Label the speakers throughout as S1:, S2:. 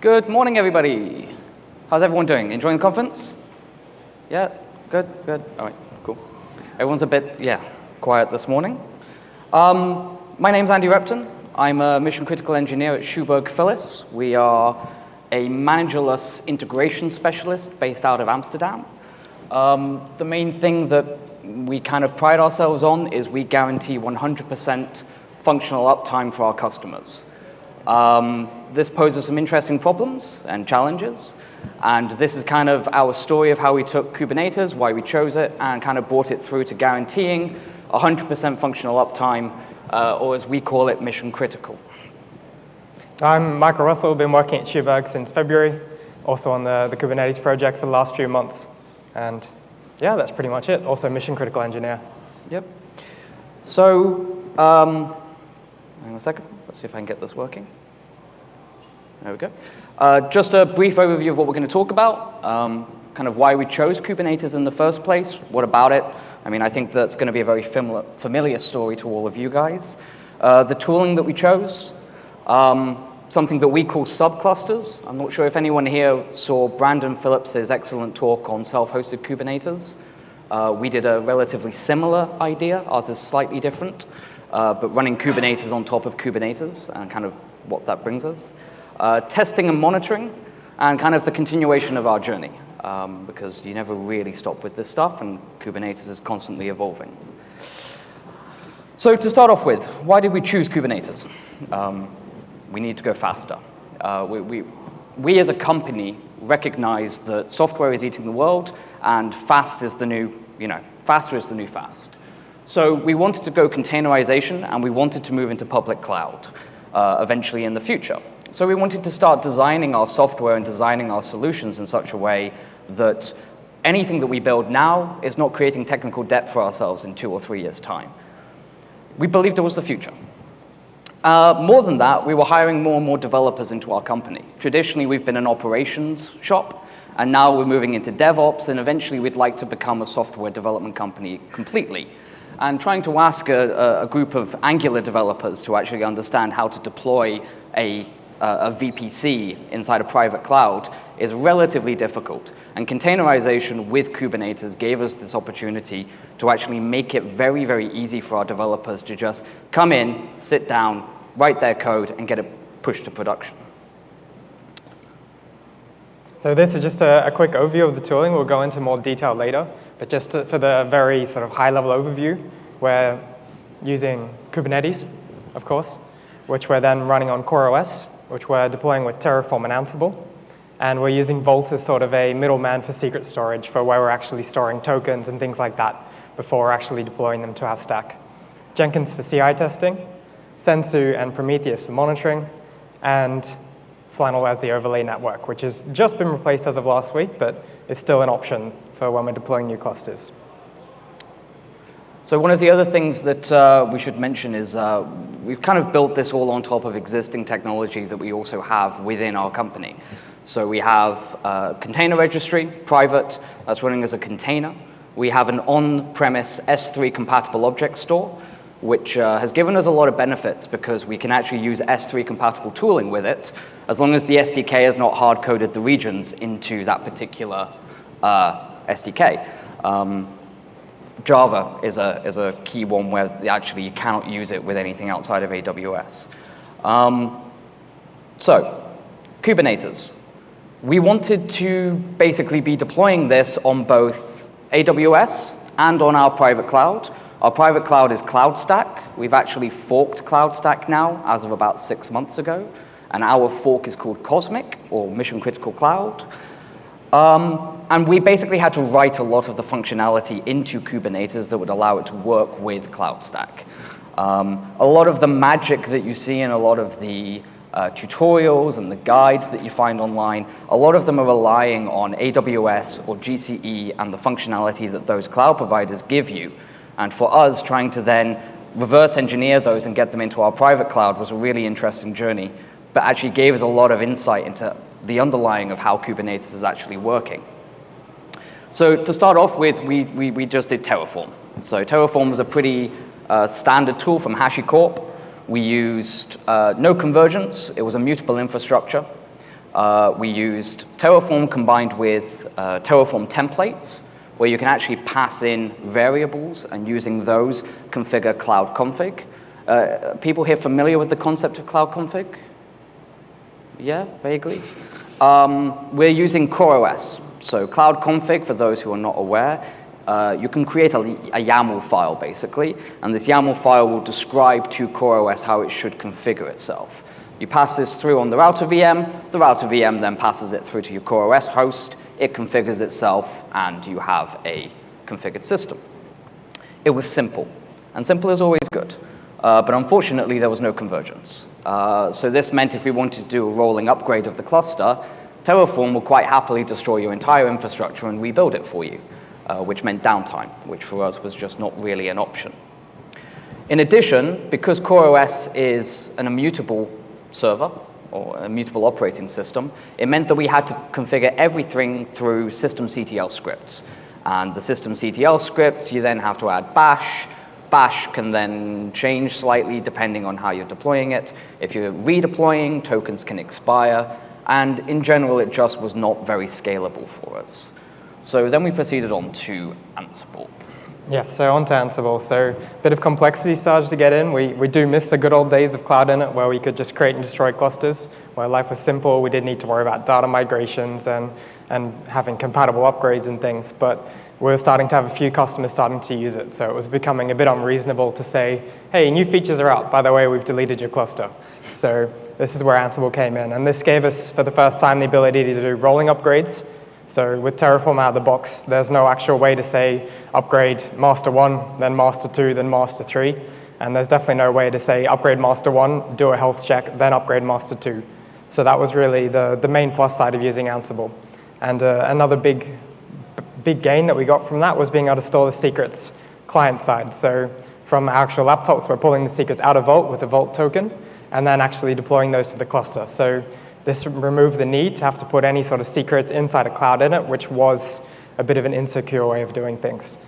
S1: Good morning, everybody. How's everyone doing? Enjoying the conference? Yeah, good. All right, cool. Everyone's a bit, quiet this morning. My name's Andy Repton. I'm a mission-critical engineer at Schuberg Philis. We are a managerless integration specialist based out of Amsterdam. The main thing that we kind of pride ourselves on is we guarantee 100% functional uptime for our customers. This poses some interesting problems and challenges, and this is kind of our story of how we took Kubernetes, why we chose it, and kind of brought it through to guaranteeing 100% functional uptime, or as we call it, mission critical.
S2: So I'm Michael Russell, been working at Schuberg since February, also on the Kubernetes project for the last few months. And yeah, that's pretty much it. Also mission critical engineer.
S1: Yep. So, hang on a second. Let's see if I can get this working. There we go. Just a brief overview of what we're going to talk about, kind of why we chose Kubernetes in the first place, what about it. I mean, I think that's going to be a very familiar story to all of you guys. The tooling that we chose, something that we call subclusters. I'm not sure if anyone here saw Brandon Phillips's excellent talk on self-hosted Kubernetes. We did a relatively similar idea. Ours is slightly different, but running Kubernetes on top of Kubernetes and kind of what that brings us. Testing and monitoring, and kind of the continuation of our journey, because you never really stop with this stuff, and Kubernetes is constantly evolving. So to start off with, why did we choose Kubernetes? We need to go faster. We as a company recognize that software is eating the world, and faster is the new fast. So we wanted to go containerization, and we wanted to move into public cloud eventually in the future. So we wanted to start designing our software and designing our solutions in such a way that anything that we build now is not creating technical debt for ourselves in 2 or 3 years' time. We believed it was the future. More than that, we were hiring more and more developers into our company. Traditionally, we've been an operations shop, and now we're moving into DevOps, and eventually we'd like to become a software development company completely. And trying to ask a group of Angular developers to actually understand how to deploy a VPC inside a private cloud is relatively difficult. And containerization with Kubernetes gave us this opportunity to actually make it very, very easy for our developers to just come in, sit down, write their code, and get it pushed to production.
S2: So this is just a quick overview of the tooling. We'll go into more detail later. But just for the very sort of high-level overview, we're using Kubernetes, of course, which we're then running on CoreOS, which we're deploying with Terraform and Ansible. And we're using Vault as sort of a middleman for secret storage for where we're actually storing tokens and things like that before we're actually deploying them to our stack. Jenkins for CI testing, Sensu and Prometheus for monitoring, and Flannel as the overlay network, which has just been replaced as of last week, but it's still an option for when we're deploying new clusters.
S1: So one of the other things that we should mention is we've kind of built this all on top of existing technology that we also have within our company. So we have a container registry, private, that's running as a container. We have an on-premise S3 compatible object store, which has given us a lot of benefits because we can actually use S3 compatible tooling with it, as long as the SDK has not hard-coded the regions into that particular SDK. Java is a key one where actually you cannot use it with anything outside of AWS. So, Kubernetes. We wanted to basically be deploying this on both AWS and on our private cloud. Our private cloud is CloudStack. We've actually forked CloudStack now as of about 6 months ago, and our fork is called Cosmic, or Mission Critical Cloud. And we basically had to write a lot of the functionality into Kubernetes that would allow it to work with CloudStack. A lot of the magic that you see in a lot of the tutorials and the guides that you find online, a lot of them are relying on AWS or GCE and the functionality that those cloud providers give you. And for us, trying to then reverse engineer those and get them into our private cloud was a really interesting journey, but actually gave us a lot of insight into the underlying of how Kubernetes is actually working. So to start off with, we just did Terraform. So Terraform was a pretty standard tool from HashiCorp. We used no convergence. It was a mutable infrastructure. We used Terraform combined with Terraform templates, where you can actually pass in variables and using those configure cloud config. People here familiar with the concept of cloud config? Yeah, vaguely. We're using CoreOS. So cloud config, for those who are not aware, you can create a YAML file, basically, and this YAML file will describe to CoreOS how it should configure itself. You pass this through on the router VM then passes it through to your CoreOS host, it configures itself, and you have a configured system. It was simple, and simple is always good, but unfortunately there was no convergence. So this meant if we wanted to do a rolling upgrade of the cluster, Terraform will quite happily destroy your entire infrastructure and rebuild it for you, which meant downtime, which for us was just not really an option. In addition, because CoreOS is an immutable server, or a mutable operating system, it meant that we had to configure everything through systemctl scripts. And the systemctl scripts, you then have to add bash. Bash can then change slightly depending on how you're deploying it. If you're redeploying, tokens can expire. And in general, it just was not very scalable for us. So then we proceeded on to Ansible.
S2: Yes, so on to Ansible. So a bit of complexity started to get in. We do miss the good old days of Cloud Init, where we could just create and destroy clusters, where life was simple. We didn't need to worry about data migrations and having compatible upgrades and things. But we're starting to have a few customers starting to use it. So it was becoming a bit unreasonable to say, hey, new features are out. By the way, we've deleted your cluster. So this is where Ansible came in. And this gave us, for the first time, the ability to do rolling upgrades. So with Terraform out of the box, there's no actual way to say upgrade master 1, then master 2, then master 3. And there's definitely no way to say upgrade master 1, do a health check, then upgrade master 2. So that was really the main plus side of using Ansible. And another big gain that we got from that was being able to store the secrets client side. So from our actual laptops, we're pulling the secrets out of Vault with a Vault token, and then actually deploying those to the cluster. So this removed the need to have to put any sort of secrets inside a Cloud Init, which was a bit of an insecure way of doing things.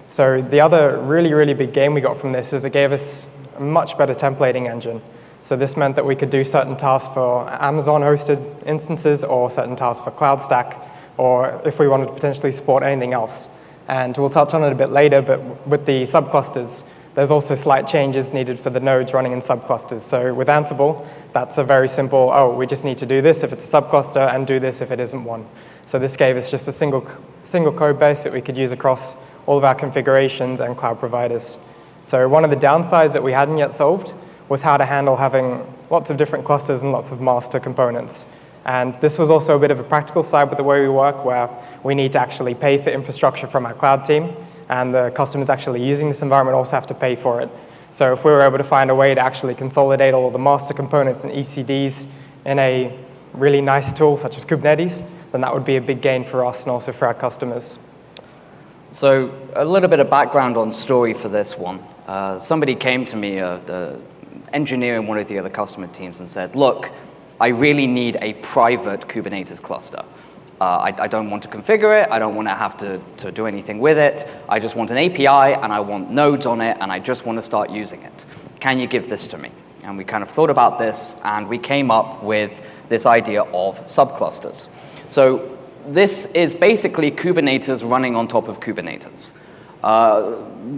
S2: So the other really, really big gain we got from this is it gave us a much better templating engine. So this meant that we could do certain tasks for Amazon-hosted instances or certain tasks for CloudStack, or if we wanted to potentially support anything else. And we'll touch on it a bit later, but with the subclusters, there's also slight changes needed for the nodes running in subclusters. So with Ansible, that's a very simple, we just need to do this if it's a subcluster and do this if it isn't one. So this gave us just a single code base that we could use across all of our configurations and cloud providers. So one of the downsides that we hadn't yet solved was how to handle having lots of different clusters and lots of master components. And this was also a bit of a practical side with the way we work, where we need to actually pay for infrastructure from our cloud team, and the customers actually using this environment also have to pay for it. So if we were able to find a way to actually consolidate all of the master components and ECDs in a really nice tool such as Kubernetes, then that would be a big gain for us and also for our customers.
S1: So a little bit of background on story for this one. Somebody came to me, an engineer in one of the other customer teams, and said, look, I really need a private Kubernetes cluster. I don't want to configure it. I don't want to have to do anything with it. I just want an API, and I want nodes on it, and I just want to start using it. Can you give this to me? And we kind of thought about this, and we came up with this idea of subclusters. So this is basically Kubernetes running on top of Kubernetes.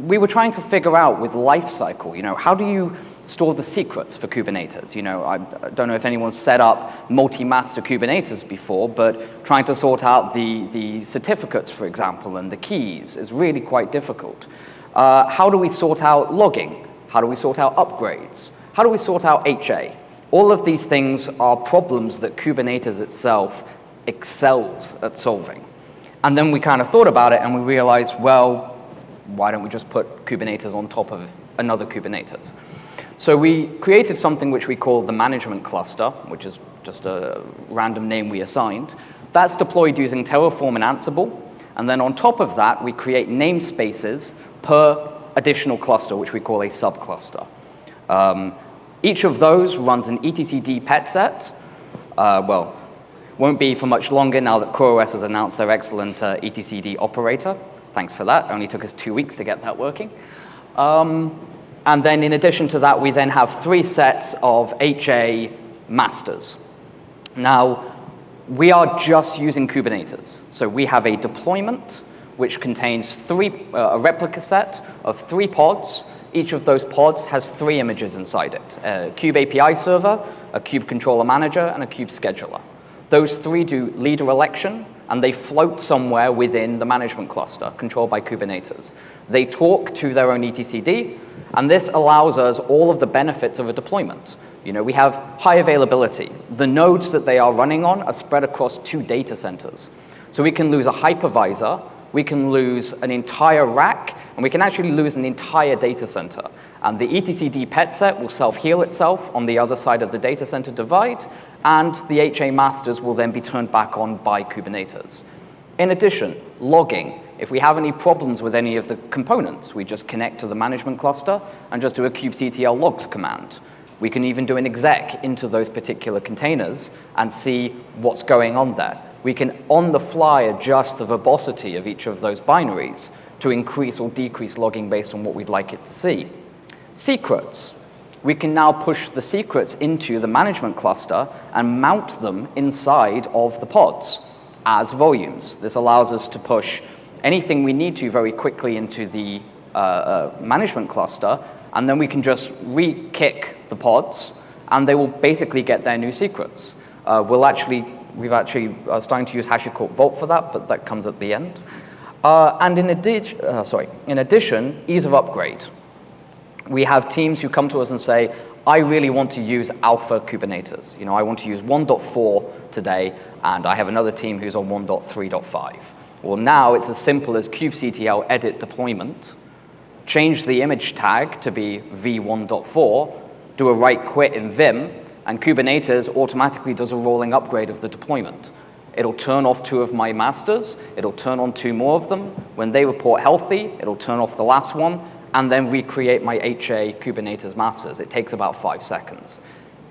S1: We were trying to figure out with lifecycle, how do you store the secrets for Kubernetes? I don't know if anyone's set up multi-master Kubernetes before, but trying to sort out the certificates, for example, and the keys is really quite difficult. How do we sort out logging? How do we sort out upgrades? How do we sort out HA? All of these things are problems that Kubernetes itself excels at solving. And then we kind of thought about it and we realized, well, why don't we just put Kubernetes on top of another Kubernetes? So we created something which we call the management cluster, which is just a random name we assigned. That's deployed using Terraform and Ansible. And then on top of that, we create namespaces per additional cluster, which we call a subcluster. Each of those runs an etcd pet set. Won't be for much longer now that CoreOS has announced their excellent etcd operator. Thanks for that. It only took us 2 weeks to get that working. And then in addition to that, we then have 3 sets of HA masters. Now, we are just using Kubernetes. So we have a deployment which contains a replica set of 3 pods. Each of those pods has 3 images inside it: a Kube API server, a Kube controller manager, and a Kube scheduler. Those 3 do leader election, and they float somewhere within the management cluster controlled by Kubernetes. They talk to their own etcd, and this allows us all of the benefits of a deployment. We have high availability. The nodes that they are running on are spread across 2 data centers. So we can lose a hypervisor, we can lose an entire rack, and we can actually lose an entire data center. And the etcd pet set will self-heal itself on the other side of the data center divide, and the HA masters will then be turned back on by Kubernetes. In addition, logging. If we have any problems with any of the components, we just connect to the management cluster and just do a kubectl logs command. We can even do an exec into those particular containers and see what's going on there. We can, on the fly, adjust the verbosity of each of those binaries to increase or decrease logging based on what we'd like it to see. Secrets. We can now push the secrets into the management cluster and mount them inside of the pods as volumes. This allows us to push anything we need to very quickly into the management cluster, and then we can just re-kick the pods, and they will basically get their new secrets. We've actually starting to use HashiCorp Vault for that, but that comes at the end. And in addition, ease of upgrade. We have teams who come to us and say, I really want to use alpha Kubernetes. I want to use 1.4 today, and I have another team who's on 1.3.5. Well, now it's as simple as kubectl edit deployment, change the image tag to be v1.4, do a right quit in Vim, and Kubernetes automatically does a rolling upgrade of the deployment. It'll turn off 2 of my masters, it'll turn on 2 more of them. When they report healthy, it'll turn off the last one, and then recreate my HA Kubernetes masters. It takes about 5 seconds.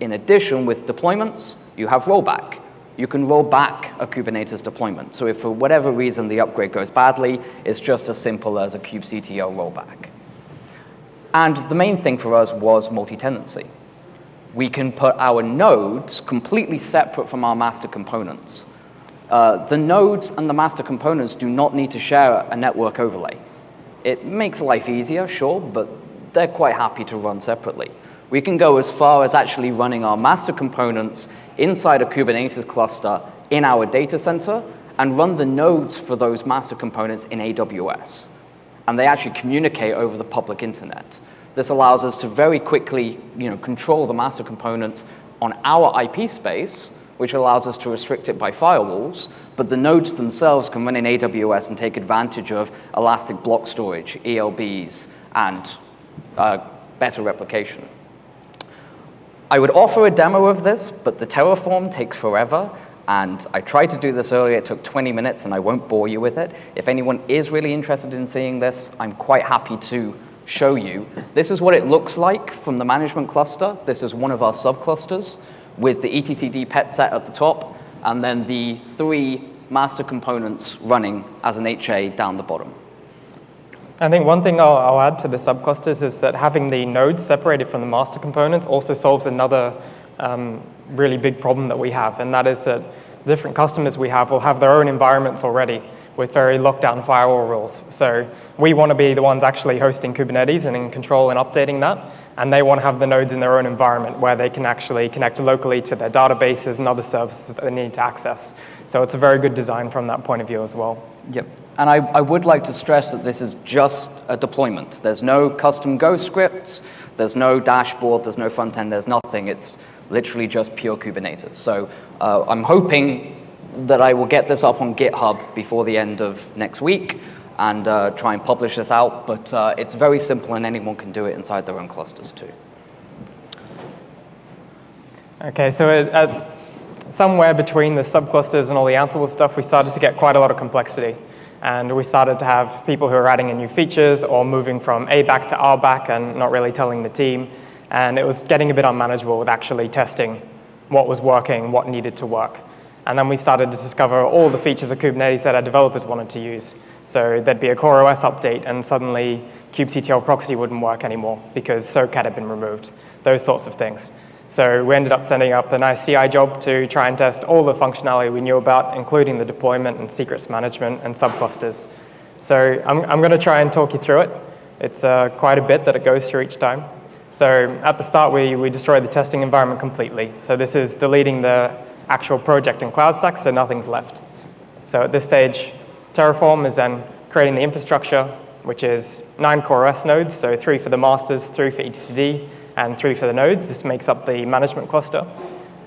S1: In addition, with deployments, you have rollback. You can roll back a Kubernetes deployment. So if for whatever reason the upgrade goes badly, it's just as simple as a kubectl rollback. And the main thing for us was multi-tenancy. We can put our nodes completely separate from our master components. The nodes and the master components do not need to share a network overlay. It makes life easier, sure, but they're quite happy to run separately. We can go as far as actually running our master components inside a Kubernetes cluster in our data center and run the nodes for those master components in AWS. And they actually communicate over the public internet. This allows us to very quickly control the master components on our IP space, which allows us to restrict it by firewalls, but the nodes themselves can run in AWS and take advantage of elastic block storage, ELBs, and better replication. I would offer a demo of this, but the Terraform takes forever, and I tried to do this earlier. It took 20 minutes, and I won't bore you with it. If anyone is really interested in seeing this, I'm quite happy to show you. This is what it looks like from the management cluster. This is one of our subclusters with the etcd pet set at the top, and then the 3 master components running as an HA down the bottom.
S2: I think one thing I'll add to the subclusters is that having the nodes separated from the master components also solves another really big problem that we have, and that is that different customers we have will have their own environments already with very locked down firewall rules. So we want to be the ones actually hosting Kubernetes and in control and updating that, and they want to have the nodes in their own environment where they can actually connect locally to their databases and other services that they need to access. So it's a very good design from that point of view as well.
S1: Yep. And I would like to stress that this is just a deployment. There's no custom Go scripts, there's no dashboard, there's no front end, there's nothing. It's literally just pure Kubernetes. So I'm hoping that I will get this up on GitHub before the end of next week and try and publish this out, but it's very simple and anyone can do it inside their own clusters too.
S2: Okay, so somewhere between the subclusters and all the Ansible stuff, we started to get quite a lot of complexity. And we started to have people who are adding in new features or moving from A back to R back and not really telling the team. And it was getting a bit unmanageable with actually testing what was working, what needed to work. And then we started to discover all the features of Kubernetes that our developers wanted to use. So there'd be a CoreOS update, and suddenly kubectl proxy wouldn't work anymore because SoCat had been removed, those sorts of things. So we ended up setting up a nice CI job to try and test all the functionality we knew about, including the deployment and secrets management and subclusters. So I'm going to try and talk you through it. It's quite a bit that it goes through each time. So at the start, we destroyed the testing environment completely. So this is deleting the actual project in CloudStack, so nothing's left. So at this stage, Terraform is then creating the infrastructure, which is 9 core OS nodes, so 3 for the masters, 3 for etcd, and 3 for the nodes. This makes up the management cluster.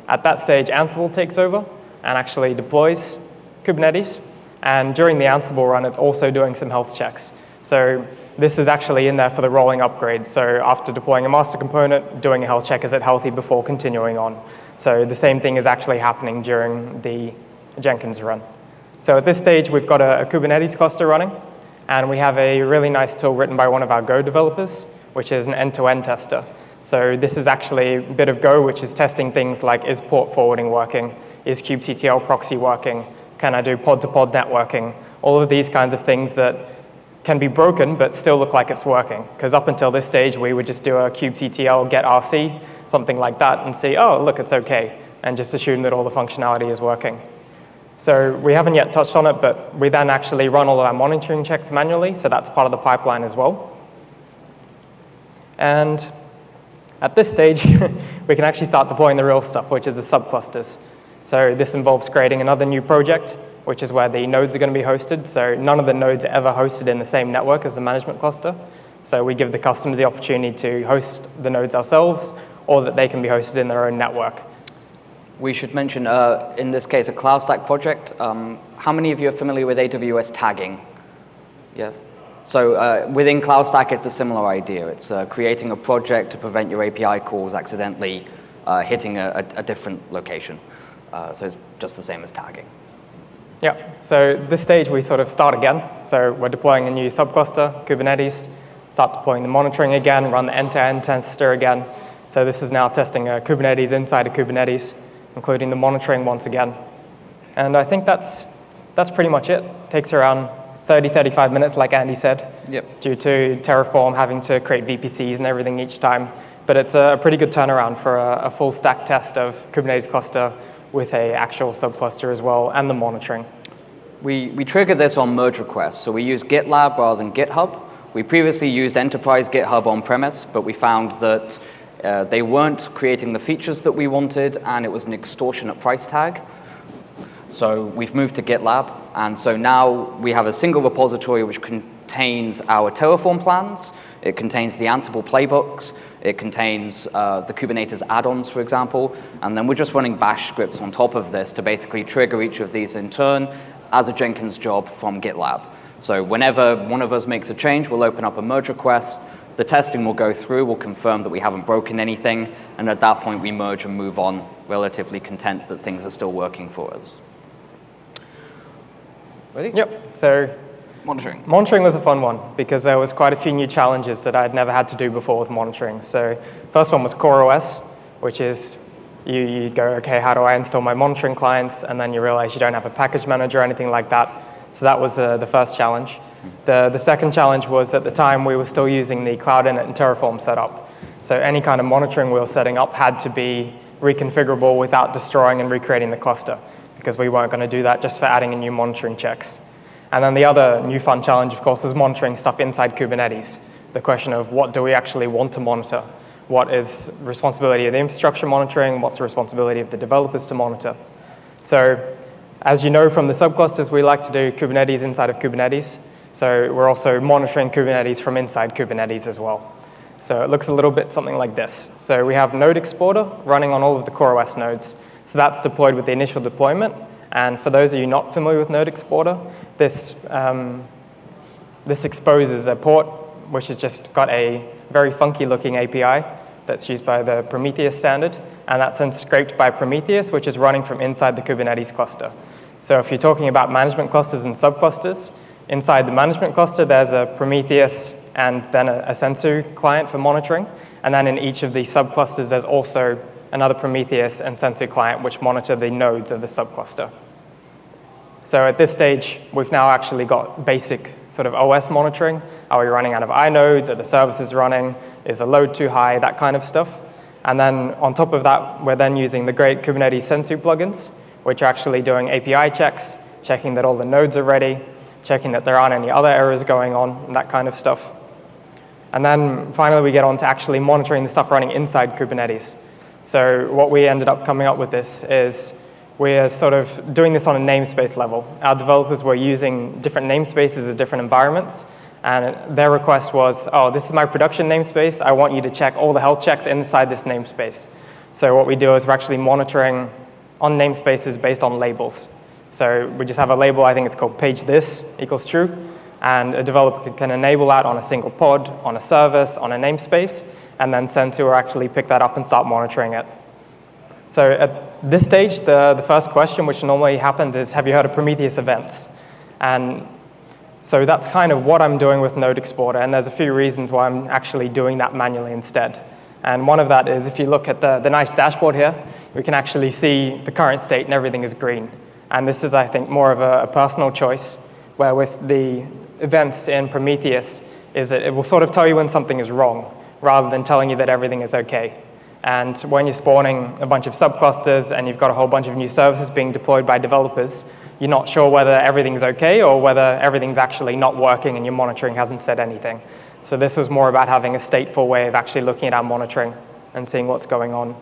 S2: At that stage, Ansible takes over and actually deploys Kubernetes. And during the Ansible run, it's also doing some health checks. So this is actually in there for the rolling upgrades. So after deploying a master component, doing a health check, is it healthy before continuing on? So the same thing is actually happening during the Jenkins run. So at this stage, we've got a Kubernetes cluster running. And we have a really nice tool written by one of our Go developers, which is an end-to-end tester. So this is actually a bit of Go, which is testing things like, is port forwarding working? Is kubectl proxy working? Can I do pod-to-pod networking? All of these kinds of things that can be broken, but still look like it's working. Because up until this stage, we would just do a kubectl get RC, something like that, and see, oh, look, it's OK, and just assume that all the functionality is working. So we haven't yet touched on it, but we then actually run all of our monitoring checks manually, so that's part of the pipeline as well. And at this stage, we can actually start deploying the real stuff, which is the subclusters. So this involves creating another new project, which is where the nodes are going to be hosted. So none of the nodes are ever hosted in the same network as the management cluster. So we give the customers the opportunity to host the nodes ourselves, or that they can be hosted in their own network.
S1: We should mention, in this case, a CloudStack project. How many of you are familiar with AWS tagging? Yeah. So within CloudStack, it's a similar idea. It's creating a project to prevent your API calls accidentally hitting a different location. So it's just the same as tagging.
S2: Yeah. So this stage, we sort of start again. So we're deploying a new subcluster, Kubernetes, start deploying the monitoring again, run the end-to-end tester again. So this is now testing Kubernetes inside of Kubernetes, including the monitoring once again. And I think that's pretty much it. Takes around 30, 35 minutes, like Andy said, due to Terraform having to create VPCs and everything each time. But it's a pretty good turnaround for a full stack test of Kubernetes cluster with an actual subcluster as well, and the monitoring.
S1: We trigger this on merge requests. So we use GitLab rather than GitHub. We previously used enterprise GitHub on-premise, but we found that they weren't creating the features that we wanted, and it was an extortionate price tag. So we've moved to GitLab, and so now we have a single repository which contains our Terraform plans, it contains the Ansible playbooks, it contains the Kubernetes add-ons, for example, and then we're just running bash scripts on top of this to basically trigger each of these in turn as a Jenkins job from GitLab. So whenever one of us makes a change, we'll open up a merge request, the testing will go through, we'll confirm that we haven't broken anything, and at that point we merge and move on, relatively content that things are still working for us. Ready?
S2: Yep. So
S1: monitoring.
S2: Monitoring was a fun one because there was quite a few new challenges that I'd never had to do before with monitoring. So first one was CoreOS, which is you go, okay, how do I install my monitoring clients? And then you realize you don't have a package manager or anything like that. So that was the first challenge. The second challenge was at the time we were still using the Cloud Init and Terraform setup. So any kind of monitoring we were setting up had to be reconfigurable without destroying and recreating the cluster, because we weren't going to do that just for adding in new monitoring checks. And then the other new fun challenge, of course, was monitoring stuff inside Kubernetes. The question of what do we actually want to monitor? What is the responsibility of the infrastructure monitoring? What's the responsibility of the developers to monitor? So as you know from the subclusters, we like to do Kubernetes inside of Kubernetes. So we're also monitoring Kubernetes from inside Kubernetes as well. So it looks a little bit something like this. So we have Node Exporter running on all of the CoreOS nodes. So that's deployed with the initial deployment. And for those of you not familiar with Node Exporter, this exposes a port which has just got a very funky looking API that's used by the Prometheus standard. And that's then scraped by Prometheus, which is running from inside the Kubernetes cluster. So if you're talking about management clusters and subclusters, inside the management cluster, there's a Prometheus and then a Sensu client for monitoring. And then in each of these subclusters, there's also another Prometheus and Sensu client which monitor the nodes of the subcluster. So at this stage, we've now actually got basic sort of OS monitoring. Are we running out of inodes? Are the services running? Is the load too high? That kind of stuff. And then on top of that, we're then using the great Kubernetes Sensu plugins, which are actually doing API checks, checking that all the nodes are ready, checking that there aren't any other errors going on, and that kind of stuff. And then finally, we get on to actually monitoring the stuff running inside Kubernetes. So what we ended up coming up with this is we're sort of doing this on a namespace level. Our developers were using different namespaces at different environments, and their request was, oh, this is my production namespace. I want you to check all the health checks inside this namespace. So what we do is we're actually monitoring on namespaces based on labels. So we just have a label, I think it's called page this equals true, and a developer can enable that on a single pod, on a service, on a namespace, and then Sensu will actually pick that up and start monitoring it. So at this stage, the first question, which normally happens, is have you heard of Prometheus events? And so that's kind of what I'm doing with Node Exporter, and there's a few reasons why I'm actually doing that manually instead. And one of that is if you look at the nice dashboard here, we can actually see the current state and everything is green. And this is, I think, more of a personal choice, where with the events in Prometheus is that it will sort of tell you when something is wrong, rather than telling you that everything is okay. And when you're spawning a bunch of subclusters and you've got a whole bunch of new services being deployed by developers, you're not sure whether everything's okay or whether everything's actually not working and your monitoring hasn't said anything. So this was more about having a stateful way of actually looking at our monitoring and seeing what's going on.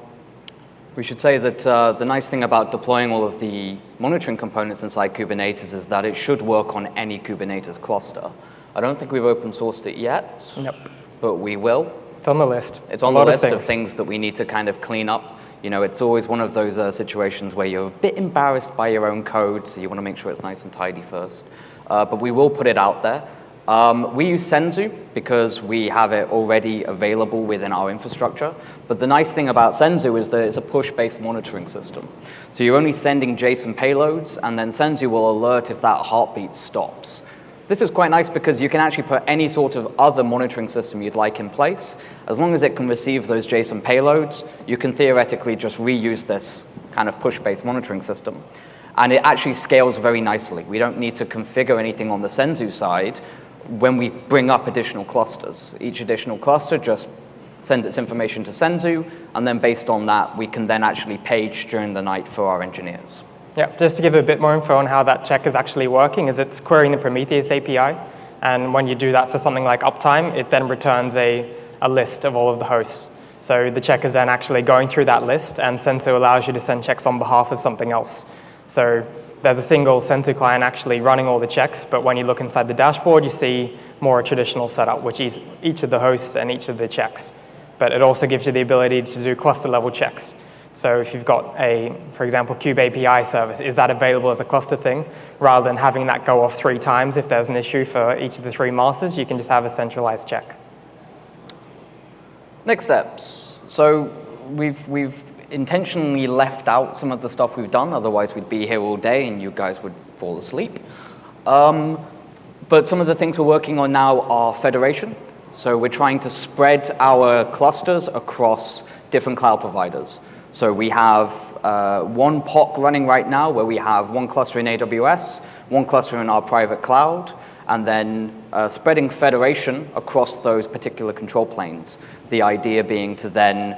S1: We should say that the nice thing about deploying all of the monitoring components inside Kubernetes is that it should work on any Kubernetes cluster. I don't think we've open sourced it yet,
S2: Nope.
S1: but we will.
S2: It's on the list.
S1: It's on the list of things that we need to kind of clean up. You know, it's always one of those situations where you're a bit embarrassed by your own code, so you want to make sure it's nice and tidy first. But we will put it out there. We use Sensu because we have it already available within our infrastructure. But the nice thing about Sensu is that it's a push-based monitoring system. So you're only sending JSON payloads, and then Sensu will alert if that heartbeat stops. This is quite nice because you can actually put any sort of other monitoring system you'd like in place. As long as it can receive those JSON payloads, you can theoretically just reuse this kind of push-based monitoring system. And it actually scales very nicely. We don't need to configure anything on the Sensu side when we bring up additional clusters. Each additional cluster just sends its information to Sensu, and then based on that, we can then actually page during the night for our engineers.
S2: Yeah, just to give a bit more info on how that check is actually working, is it's querying the Prometheus API, and when you do that for something like uptime, it then returns a list of all of the hosts. So the check is then actually going through that list, and Sensu allows you to send checks on behalf of something else. So there's a single Sensu client actually running all the checks, but when you look inside the dashboard, you see more a traditional setup, which is each of the hosts and each of the checks. But it also gives you the ability to do cluster-level checks. So if you've got a, for example, Kube API service, is that available as a cluster thing? Rather than having that go off 3 times if there's an issue for each of the 3 masters, you can just have a centralized check.
S1: Next steps. So we've intentionally left out some of the stuff we've done, otherwise we'd be here all day and you guys would fall asleep. But some of the things we're working on now are federation. So we're trying to spread our clusters across different cloud providers. So we have one POC running right now where we have one cluster in AWS, one cluster in our private cloud, and then spreading federation across those particular control planes. The idea being to then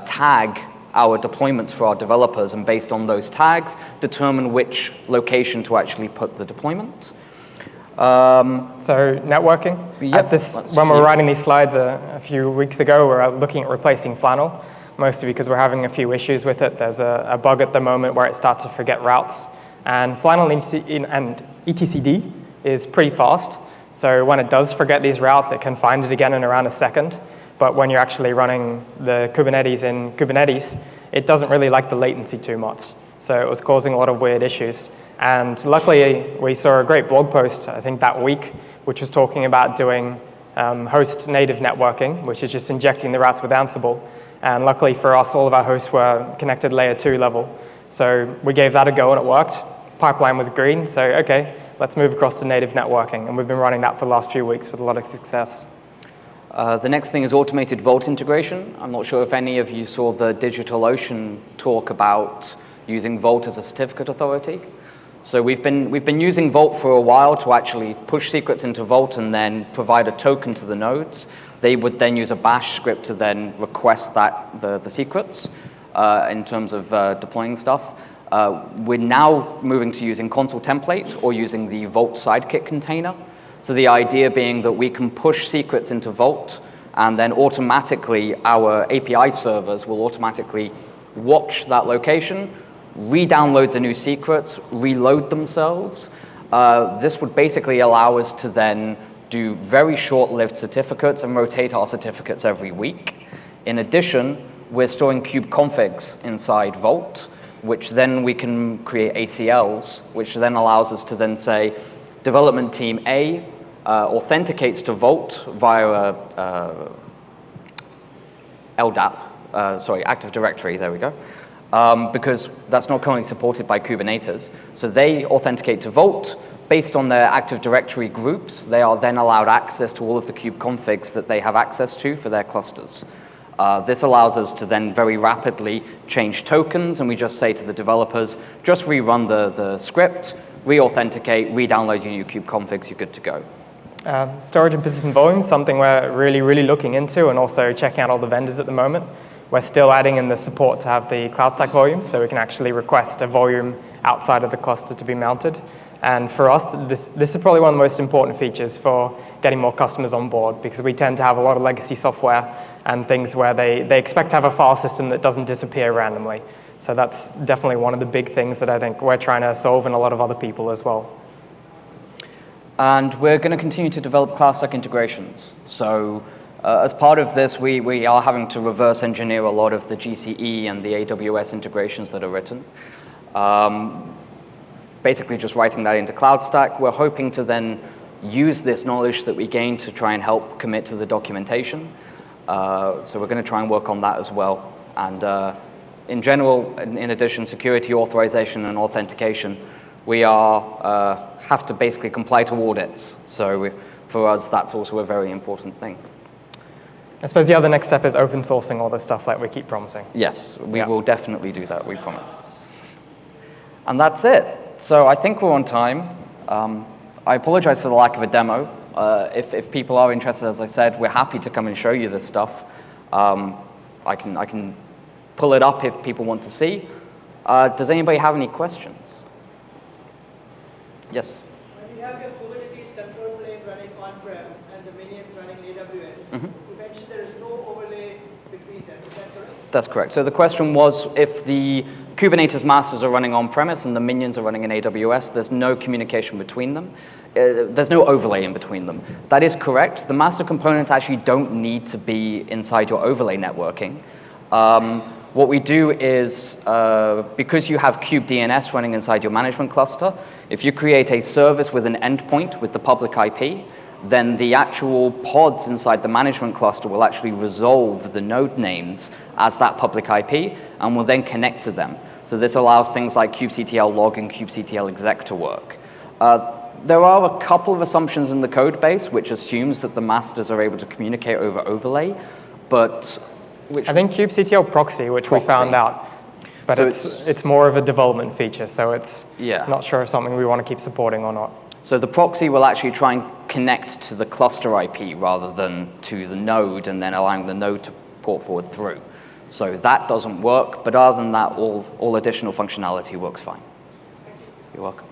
S1: tag our deployments for our developers, and based on those tags, determine which location to actually put the deployment.
S2: So networking.
S1: Yep,
S2: when we were writing these slides a few weeks ago, we were looking at replacing Flannel, mostly because we're having a few issues with it. There's a bug at the moment where it starts to forget routes. And Flannel and etcd is pretty fast. So when it does forget these routes, it can find it again in around a second. But when you're actually running the Kubernetes in Kubernetes, it doesn't really like the latency too much. So it was causing a lot of weird issues. And luckily, we saw a great blog post, I think that week, which was talking about doing host native networking, which is just injecting the routes with Ansible. And luckily for us, all of our hosts were connected layer 2 level. So we gave that a go and it worked. Pipeline was green, so okay, let's move across to native networking. And we've been running that for the last few weeks with a lot of success.
S1: The next thing is automated Vault integration. I'm not sure if any of you saw the DigitalOcean talk about using Vault as a certificate authority. So we've been using Vault for a while to actually push secrets into Vault and then provide a token to the nodes. They would then use a bash script to then request the secrets in terms of deploying stuff. We're now moving to using console template or using the Vault sidekick container. So the idea being that we can push secrets into Vault, and then automatically our API servers will automatically watch that location, re-download the new secrets, reload themselves. This would basically allow us to then do very short-lived certificates and rotate our certificates every week. In addition, we're storing kube configs inside Vault, which then we can create ACLs, which then allows us to then say, development team A authenticates to Vault via LDAP, Active Directory, there we go, because that's not currently supported by Kubernetes. So they authenticate to Vault. Based on their Active Directory groups, they are then allowed access to all of the kube configs that they have access to for their clusters. This allows us to then very rapidly change tokens, and we just say to the developers, just rerun the script, re-authenticate, re-download your new kube configs, you're good to go.
S2: Storage and persistent volume, something we're really looking into, and also checking out all the vendors at the moment. We're still adding in the support to have the cloud stack volume, so we can actually request a volume outside of the cluster to be mounted. And for us, this is probably one of the most important features for getting more customers on board, because we tend to have a lot of legacy software and things where they expect to have a file system that doesn't disappear randomly. So that's definitely one of the big things that I think we're trying to solve, and a lot of other people as well.
S1: And we're going to continue to develop cloud stack integrations. So as part of this, we are having to reverse engineer a lot of the GCE and the AWS integrations that are written. Basically just writing that into Cloud Stack. We're hoping to then use this knowledge that we gain to try and help commit to the documentation. So we're going to try and work on that as well. And in general, in addition, security, authorization, and authentication, we have to basically comply to audits. So for us, that's also a very important thing.
S2: I suppose the other next step is open sourcing all this stuff like we keep promising.
S1: Yes, we will definitely do that, we promise. And that's it. So I think we're on time. I apologize for the lack of a demo. If people are interested, as I said, we're happy to come and show you this stuff. I can pull it up if people want to see. Does anybody have any questions? Yes?
S3: When you have your Kubernetes control plane running on-prem and the minions running AWS, you mentioned there is no overlay between them. Is that correct?
S1: That's correct. So the question was, if the Kubernetes masters are running on-premise and the minions are running in AWS, there's no communication between them. There's no overlay in between them. That is correct. The master components actually don't need to be inside your overlay networking. What we do is, because you have kubedns running inside your management cluster, if you create a service with an endpoint with the public IP, then the actual pods inside the management cluster will actually resolve the node names as that public IP and will then connect to them. So this allows things like kubectl log and kubectl exec to work. There are a couple of assumptions in the code base which assumes that the masters are able to communicate over overlay, but
S2: I think kubectl proxy, which we found out, but
S1: so
S2: it's more of a development feature, so it's
S1: Yeah.
S2: not sure if something we want to keep supporting or not.
S1: So the proxy will actually try and connect to the cluster IP rather than to the node and then allowing the node to port forward through. So that doesn't work, but other than that, all additional functionality works fine. You're welcome.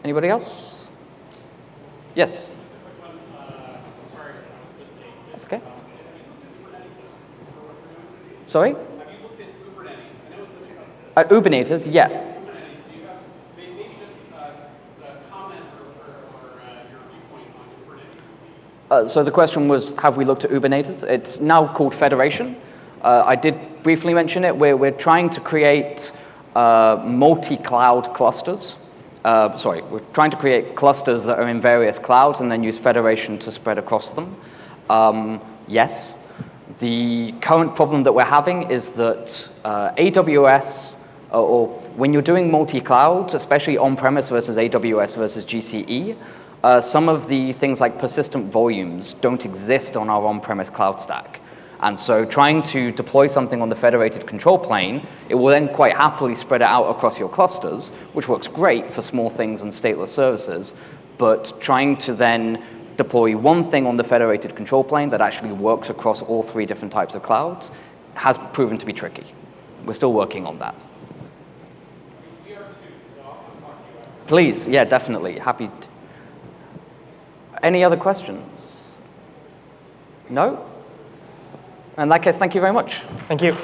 S1: Anybody else? Yes? That's okay. Sorry?
S4: Have you looked at Kubernetes? I know it's
S1: At Kubernetes, yeah.
S4: Kubernetes. Do you have maybe just a comment or your viewpoint on Kubernetes?
S1: So the question was, have we looked at Kubernetes? It's now called Federation. I did briefly mention it. We're trying to create multi-cloud clusters. We're trying to create clusters that are in various clouds and then use Federation to spread across them. Yes. The current problem that we're having is that AWS, or when you're doing multi-cloud, especially on-premise versus AWS versus GCE, some of the things like persistent volumes don't exist on our on-premise cloud stack. And so trying to deploy something on the federated control plane, it will then quite happily spread it out across your clusters, which works great for small things and stateless services. But trying to then deploy one thing on the federated control plane that actually works across all 3 different types of clouds has proven to be tricky. We're still working on that.
S4: We are too, so I'll talk to you after.
S1: Please, yeah, definitely. Happy. Any other questions? No? In that case, thank you very much.
S2: Thank you.